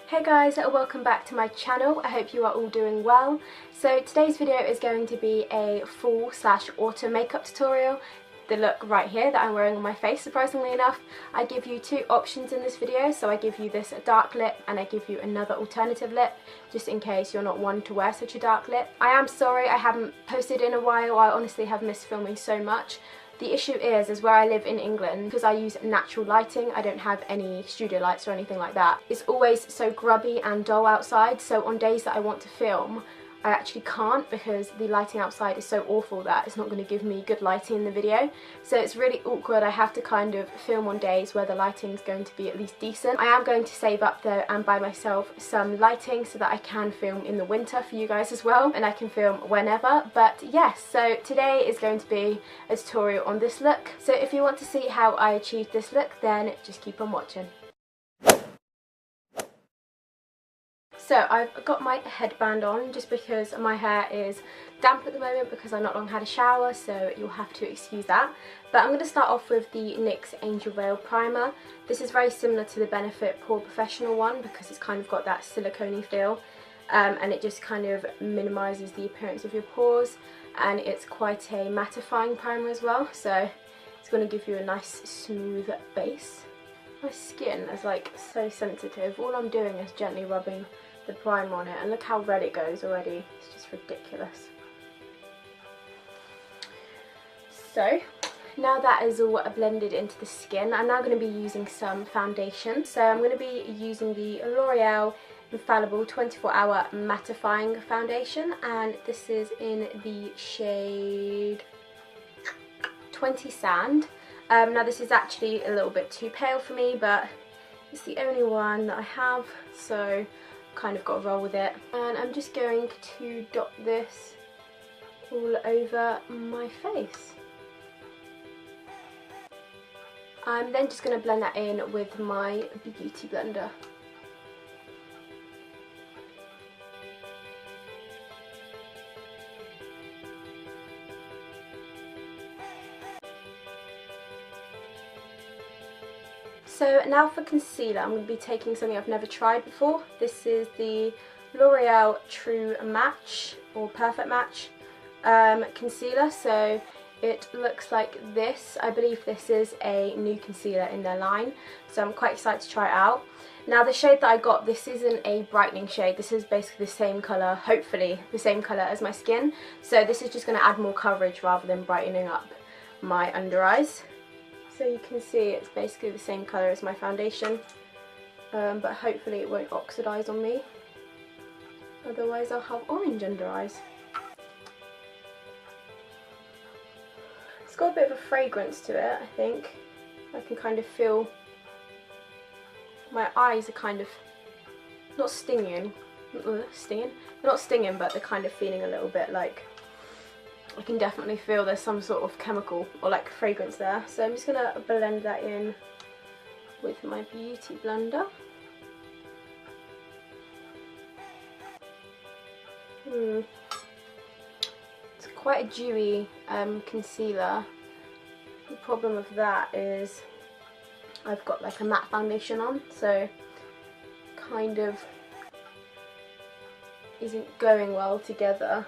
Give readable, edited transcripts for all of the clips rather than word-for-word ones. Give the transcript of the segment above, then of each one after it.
Hey guys, welcome back to my channel. I hope you are all doing well. So today's video is going to be a fall/autumn makeup tutorial. The look right here that I'm wearing on my face, surprisingly enough. I give you two options in this video, so I give you this dark lip and I give you another alternative lip, just in case you're not one to wear such a dark lip. I am sorry I haven't posted in a while. I honestly have missed filming so much. The issue is where I live in England, because I use natural lighting, I don't have any studio lights or anything like that. It's always so grubby and dull outside, so on days that I want to film, I actually can't because the lighting outside is so awful that it's not going to give me good lighting in the video. So it's really awkward. I have to kind of film on days where the lighting's going to be at least decent. I am going to save up though and buy myself some lighting so that I can film in the winter for you guys as well, and I can film whenever. But yes, so today is going to be a tutorial on this look. So if you want to see how I achieved this look, then just keep on watching. So I've got my headband on just because my hair is damp at the moment because I've not long had a shower, so you'll have to excuse that. But I'm going to start off with the NYX Angel Veil Primer. This is very similar to the Benefit Pore Professional one because it's kind of got that silicone-y feel, and it just kind of minimises the appearance of your pores, and it's quite a mattifying primer as well, so it's going to give you a nice smooth base. My skin is like so sensitive. All I'm doing is gently rubbing the primer on it, and look how red it goes already. It's just ridiculous. So now that is all blended into the skin, I'm now going to be using some foundation. So I'm going to be using the L'Oreal Infallible 24-Hour Mattifying Foundation, and this is in the shade 20 Sand. Now this is actually a little bit too pale for me, but it's the only one that I have, so kind of got to roll with it. And I'm just going to dot this all over my face. I'm then just going to blend that in with my beauty blender. So now for concealer, I'm going to be taking something I've never tried before. This is the L'Oreal True Match, or Perfect Match concealer. So it looks like this. I believe this is a new concealer in their line, so I'm quite excited to try it out. Now the shade that I got, this isn't a brightening shade. This is basically the same colour, hopefully the same colour as my skin. So this is just going to add more coverage rather than brightening up my under eyes. So you can see it's basically the same colour as my foundation, but hopefully it won't oxidise on me, otherwise I'll have orange under eyes. It's got a bit of a fragrance to it, I think. I can kind of feel my eyes are kind of not stinging, but they're kind of feeling a little bit like, I can definitely feel there's some sort of chemical or like fragrance there. So I'm just going to blend that in with my beauty blender. It's quite a dewy concealer. The problem with that is I've got like a matte foundation on, so kind of isn't going well together.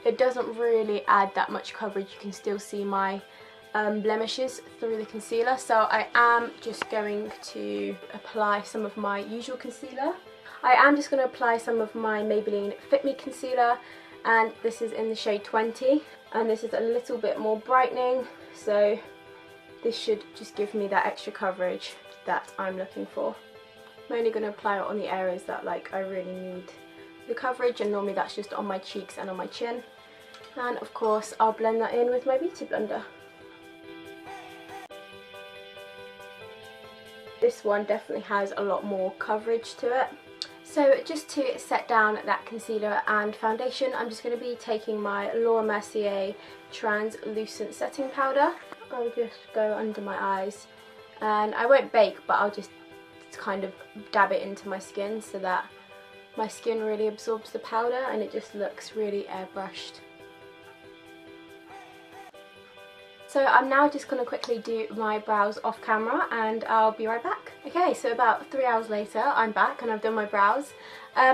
It doesn't really add that much coverage. You can still see my blemishes through the concealer, so I am just going to apply some of my usual concealer. I am just going to apply some of my Maybelline Fit Me concealer, and this is in the shade 20, and this is a little bit more brightening, so this should just give me that extra coverage that I'm looking for. I'm only going to apply it on the areas that like I really need the coverage, and normally that's just on my cheeks and on my chin. And of course I'll blend that in with my beauty blender. This one definitely has a lot more coverage to it. So just to set down that concealer and foundation, I'm just going to be taking my Laura Mercier translucent setting powder. I'll just go under my eyes, and I won't bake, but I'll just kind of dab it into my skin so that my skin really absorbs the powder and it just looks really airbrushed. So I'm now just going to quickly do my brows off camera and I'll be right back. Okay, so about 3 hours later I'm back and I've done my brows.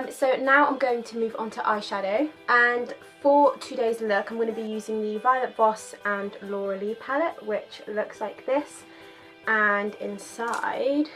So now I'm going to move on to eyeshadow, and for today's look I'm going to be using the Violet Voss and Laura Lee palette, which looks like this, and inside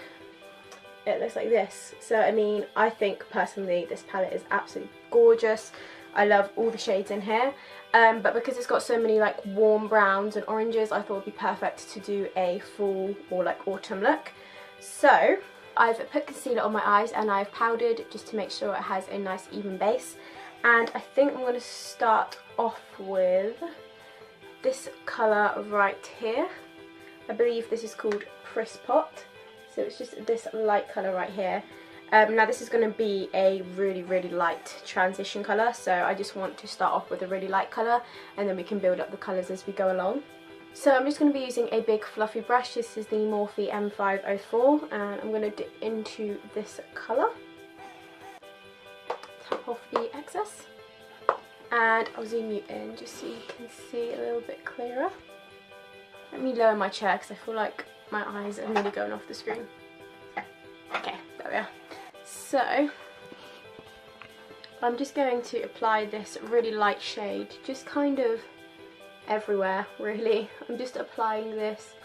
it looks like this. So I mean, I think personally this palette is absolutely gorgeous. I love all the shades in here, but because it's got so many like warm browns and oranges, I thought it would be perfect to do a fall or like autumn look. So I've put concealer on my eyes and I've powdered just to make sure it has a nice even base, and I think I'm going to start off with this colour right here. I believe this is called Press Pot, so it's just this light colour right here. Now this is going to be a really light transition colour, so I just want to start off with a really light colour and then we can build up the colours as we go along. So I'm just going to be using a big fluffy brush. This is the Morphe M504 and I'm going to dip into this colour, tap off the excess, and I'll zoom you in just so you can see a little bit clearer. Let me lower my chair because I feel like my eyes are nearly going off the screen. Okay, there we are. So I'm just going to apply this really light shade just kind of everywhere really. I'm just applying this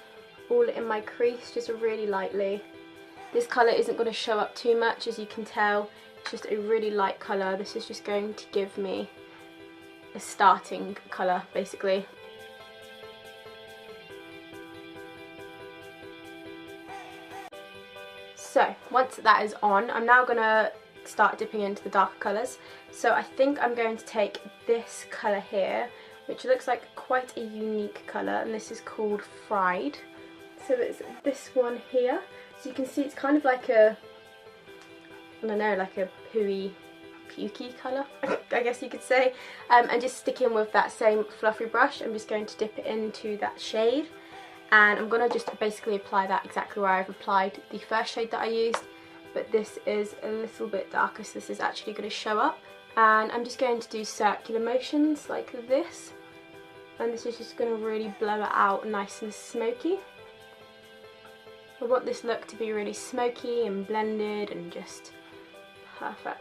all in my crease just really lightly. This colour isn't going to show up too much, as you can tell. It's just a really light colour. This is just going to give me a starting colour basically. So once that is on, I'm now going to start dipping into the darker colours. So I think I'm going to take this colour here, which looks like quite a unique colour, and this is called Fried. So it's this one here. So you can see it's kind of like a, I don't know, like a pooey, pukey colour, I guess you could say. And just sticking with that same fluffy brush, I'm just going to dip it into that shade. And I'm going to just basically apply that exactly where I've applied the first shade that I used, but this is a little bit darker, so this is actually going to show up. And I'm just going to do circular motions like this, and this is just going to really blow it out nice and smoky. I want this look to be really smoky and blended and just perfect.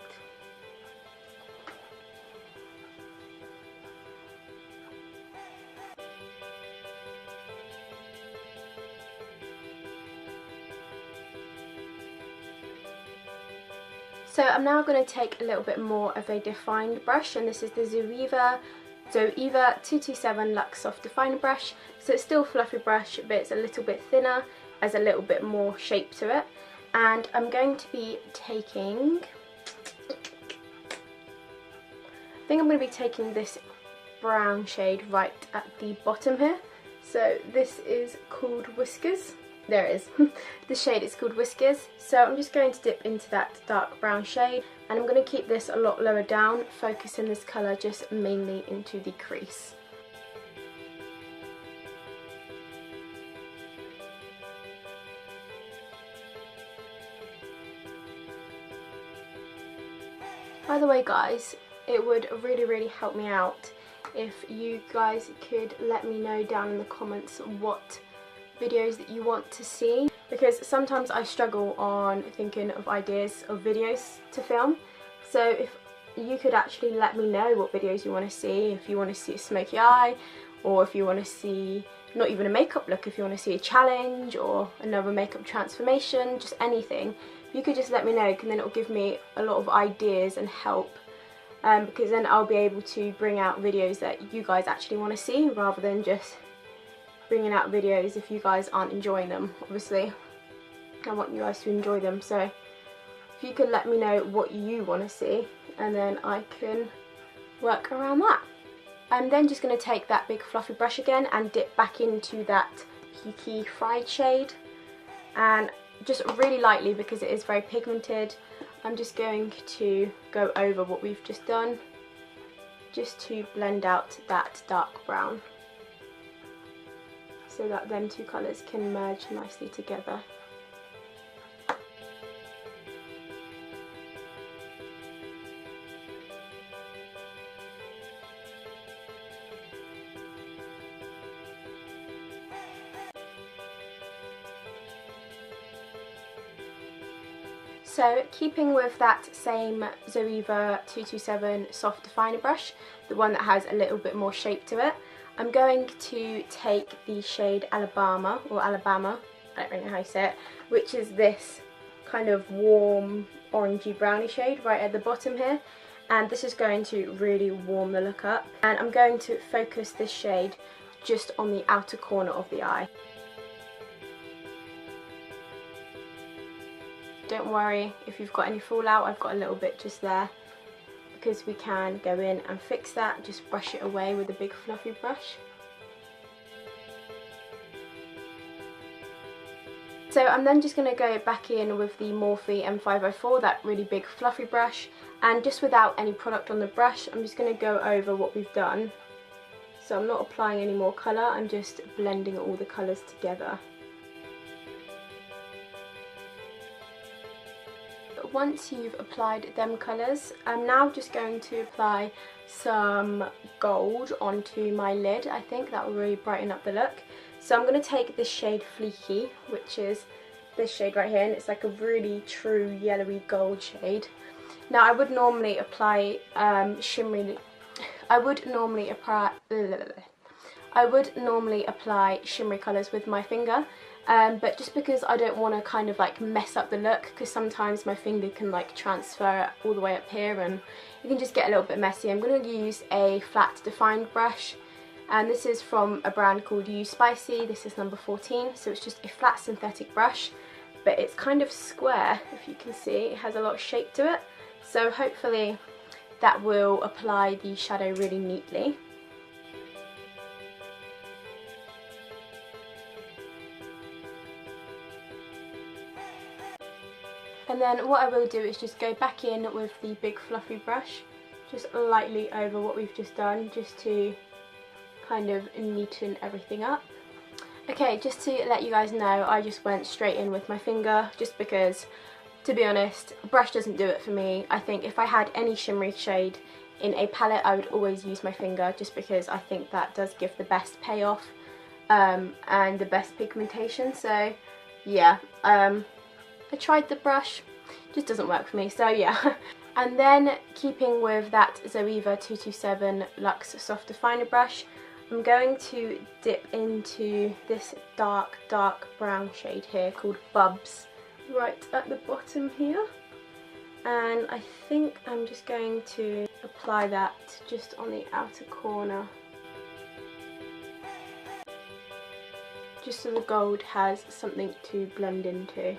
So I'm now going to take a little bit more of a defined brush, and this is the Zoeva 227 Luxe Soft Definer Brush. So it's still a fluffy brush, but it's a little bit thinner, has a little bit more shape to it. And I'm going to be taking, I think I'm going to be taking this brown shade right at the bottom here. So this is called Whiskers. There it is. The shade is called Whiskers. So I'm just going to dip into that dark brown shade, and I'm going to keep this a lot lower down, focusing this colour just mainly into the crease. By the way guys, it would really help me out if you guys could let me know down in the comments what videos that you want to see, because sometimes I struggle on thinking of ideas of videos to film. So if you could actually let me know what videos you want to see, if you want to see a smoky eye, or if you want to see not even a makeup look, if you want to see a challenge or another makeup transformation, just anything, you could just let me know, and then it'll give me a lot of ideas and help, because then I'll be able to bring out videos that you guys actually want to see, rather than just bringing out videos if you guys aren't enjoying them. Obviously I want you guys to enjoy them, so if you could let me know what you want to see, and then I can work around that. I'm then just going to take that big fluffy brush again and dip back into that Peaky Fried shade, and just really lightly, because it is very pigmented, I'm just going to go over what we've just done, just to blend out that dark brown, so that them two colours can merge nicely together. So keeping with that same Zoeva 227 soft definer brush, the one that has a little bit more shape to it, I'm going to take the shade Alabama, I don't really know how you say it, which is this kind of warm orangey browny shade right at the bottom here, and this is going to really warm the look up, and I'm going to focus this shade just on the outer corner of the eye. Don't worry if you've got any fallout, I've got a little bit just there, because we can go in and fix that, just brush it away with a big fluffy brush. So I'm then just going to go back in with the Morphe M504, that really big fluffy brush, and just without any product on the brush, I'm just going to go over what we've done. So I'm not applying any more colour, I'm just blending all the colours together. Once you've applied them colours, I'm now just going to apply some gold onto my lid. I think that will really brighten up the look. So I'm going to take this shade Fleeky, which is this shade right here, and it's like a really true yellowy gold shade. Now I would normally apply shimmery colours with my finger, but just because I don't want to kind of like mess up the look, because sometimes my finger can like transfer all the way up here and it can just get a little bit messy, I'm going to use a flat defined brush, and this is from a brand called You Spicy. This is number 14, so it's just a flat synthetic brush, but it's kind of square, if you can see. It has a lot of shape to it, so hopefully that will apply the shadow really neatly. And then what I will do is just go back in with the big fluffy brush, just lightly over what we've just done, just to kind of neaten everything up. Okay, just to let you guys know, I just went straight in with my finger, just because, to be honest, a brush doesn't do it for me. I think if I had any shimmery shade in a palette, I would always use my finger, just because I think that does give the best payoff and the best pigmentation. So yeah, I tried the brush, just doesn't work for me, so yeah. And then keeping with that Zoeva 227 Luxe Soft Definer brush, I'm going to dip into this dark brown shade here called Bubs, right at the bottom here. And I think I'm just going to apply that just on the outer corner, just so the gold has something to blend into.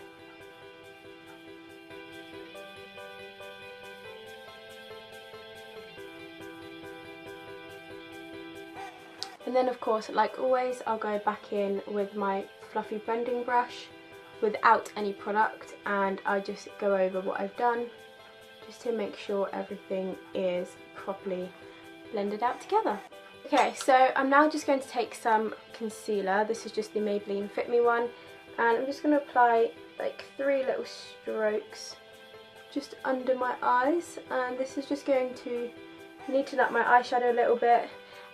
And then of course, like always, I'll go back in with my fluffy blending brush without any product, and I just go over what I've done just to make sure everything is properly blended out together. Okay, so I'm now just going to take some concealer. This is just the Maybelline Fit Me one, and I'm just going to apply like 3 little strokes just under my eyes, and this is just going to neaten up my eyeshadow a little bit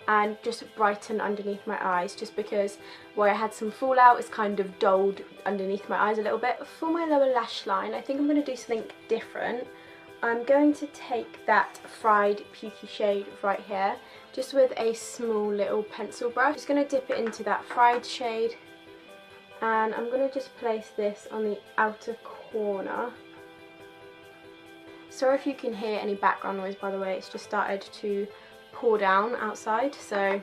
and just brighten underneath my eyes, just because where I had some fallout, it's kind of dulled underneath my eyes a little bit. For my lower lash line, I think I'm going to do something different. I'm going to take that Fried Pukey shade right here, just with a small little pencil brush. I'm just going to dip it into that Fried shade, and I'm going to just place this on the outer corner. Sorry if you can hear any background noise, by the way, it's just started to pour down outside, so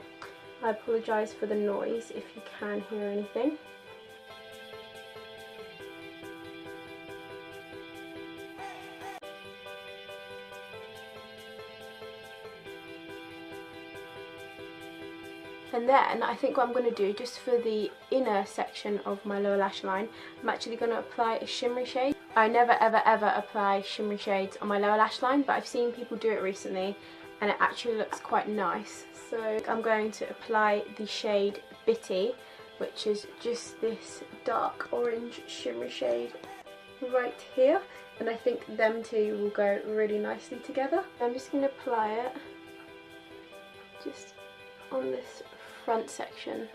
I apologise for the noise if you can hear anything. And then I think what I'm going to do, just for the inner section of my lower lash line, I'm actually going to apply a shimmery shade. I never ever apply shimmery shades on my lower lash line, but I've seen people do it recently and it actually looks quite nice. So I'm going to apply the shade Bitty, which is just this dark orange shimmery shade right here, and I think them two will go really nicely together. I'm just going to apply it just on this front section,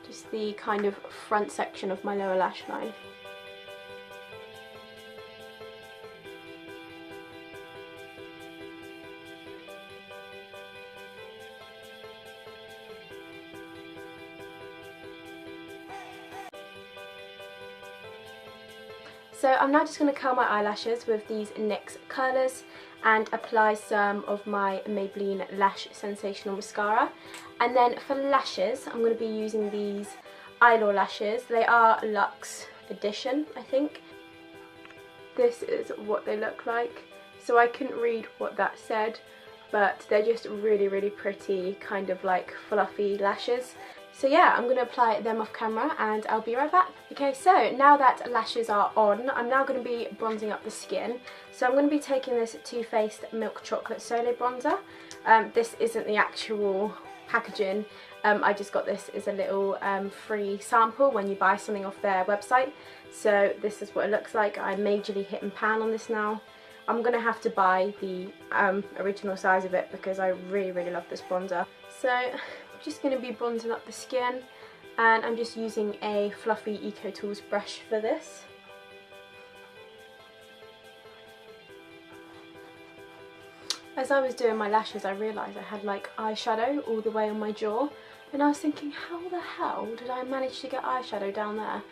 just the kind of front section of my lower lash line. So I'm now just going to curl my eyelashes with these NYX curlers and apply some of my Maybelline Lash Sensational Mascara. And then for lashes, I'm going to be using these Eyelaw lashes. They are Luxe Edition, I think. This is what they look like. So I couldn't read what that said, but they're just really, really pretty, kind of like fluffy lashes. So yeah, I'm going to apply them off camera and I'll be right back. Okay, so now that lashes are on, I'm now going to be bronzing up the skin. So I'm going to be taking this Too Faced Milk Chocolate Solo Bronzer. This isn't the actual packaging. I just got this as a little free sample when you buy something off their website. So this is what it looks like. I'm majorly hit and pan on this now. I'm going to have to buy the original size of it because I really, really love this bronzer. So I'm just going to be bronzing up the skin, and I'm just using a fluffy Eco Tools brush for this. As I was doing my lashes, I realised I had like eyeshadow all the way on my jaw, and I was thinking, how the hell did I manage to get eyeshadow down there?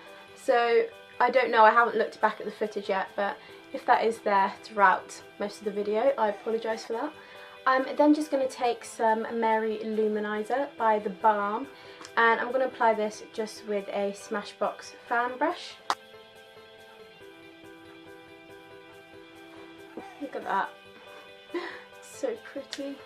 So I don't know, I haven't looked back at the footage yet, but if that is there throughout most of the video, I apologise for that. I'm then just going to take some Mary Luminizer by The Balm, and I'm going to apply this just with a Smashbox fan brush. Look at that. So pretty.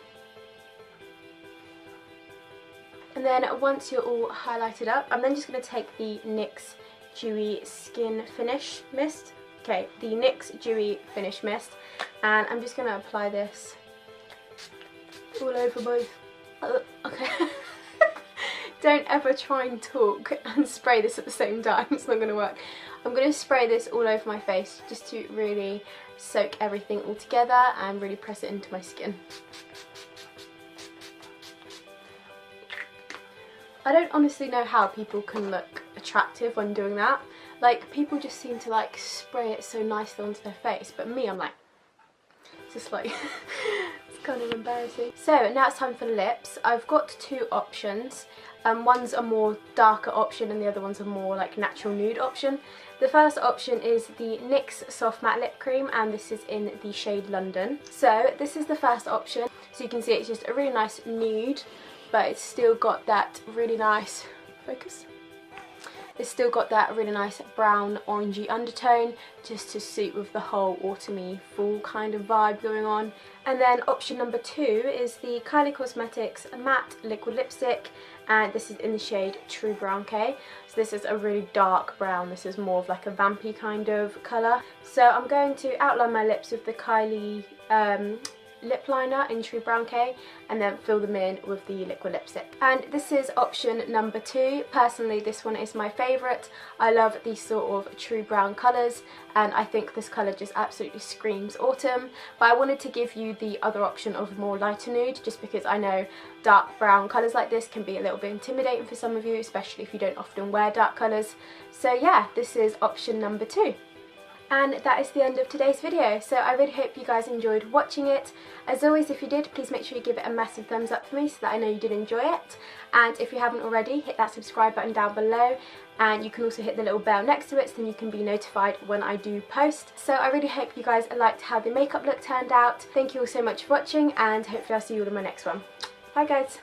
And then once you're all highlighted up, I'm then just going to take the NYX Dewy Skin Finish Mist. Okay, the NYX Dewy Finish Mist, and I'm just going to apply this all over both. Okay. Don't ever try and talk and spray this at the same time, it's not going to work. I'm going to spray this all over my face just to really soak everything all together and really press it into my skin. I don't honestly know how people can look attractive when doing that. Like, people just seem to like spray it so nicely onto their face, but me, I'm like, it's just like, it's kind of embarrassing. So now it's time for lips. I've got two options. One's a more darker option and the other one's a more like natural nude option. The first option is the NYX Soft Matte Lip Cream, and this is in the shade London. So this is the first option. So you can see it's just a really nice nude, but it's still got that really nice, focus. It's still got that really nice brown orangey undertone just to suit with the whole autumny fall kind of vibe going on. And then option number two is the Kylie Cosmetics Matte Liquid Lipstick, and this is in the shade True Brown K. So this is a really dark brown. This is more of like a vampy kind of colour. So I'm going to outline my lips with the Kylie lip liner in True Brown K and then fill them in with the liquid lipstick. And this is option number two. Personally, this one is my favourite. I love these sort of true brown colours, and I think this colour just absolutely screams autumn. But I wanted to give you the other option of more lighter nude, just because I know dark brown colours like this can be a little bit intimidating for some of you, especially if you don't often wear dark colours. So yeah, this is option number two. And that is the end of today's video, so I really hope you guys enjoyed watching it. As always, if you did, please make sure you give it a massive thumbs up for me so that I know you did enjoy it. And if you haven't already, hit that subscribe button down below, and you can also hit the little bell next to it so then you can be notified when I do post. So I really hope you guys liked how the makeup look turned out. Thank you all so much for watching, and hopefully I'll see you all in my next one. Bye guys!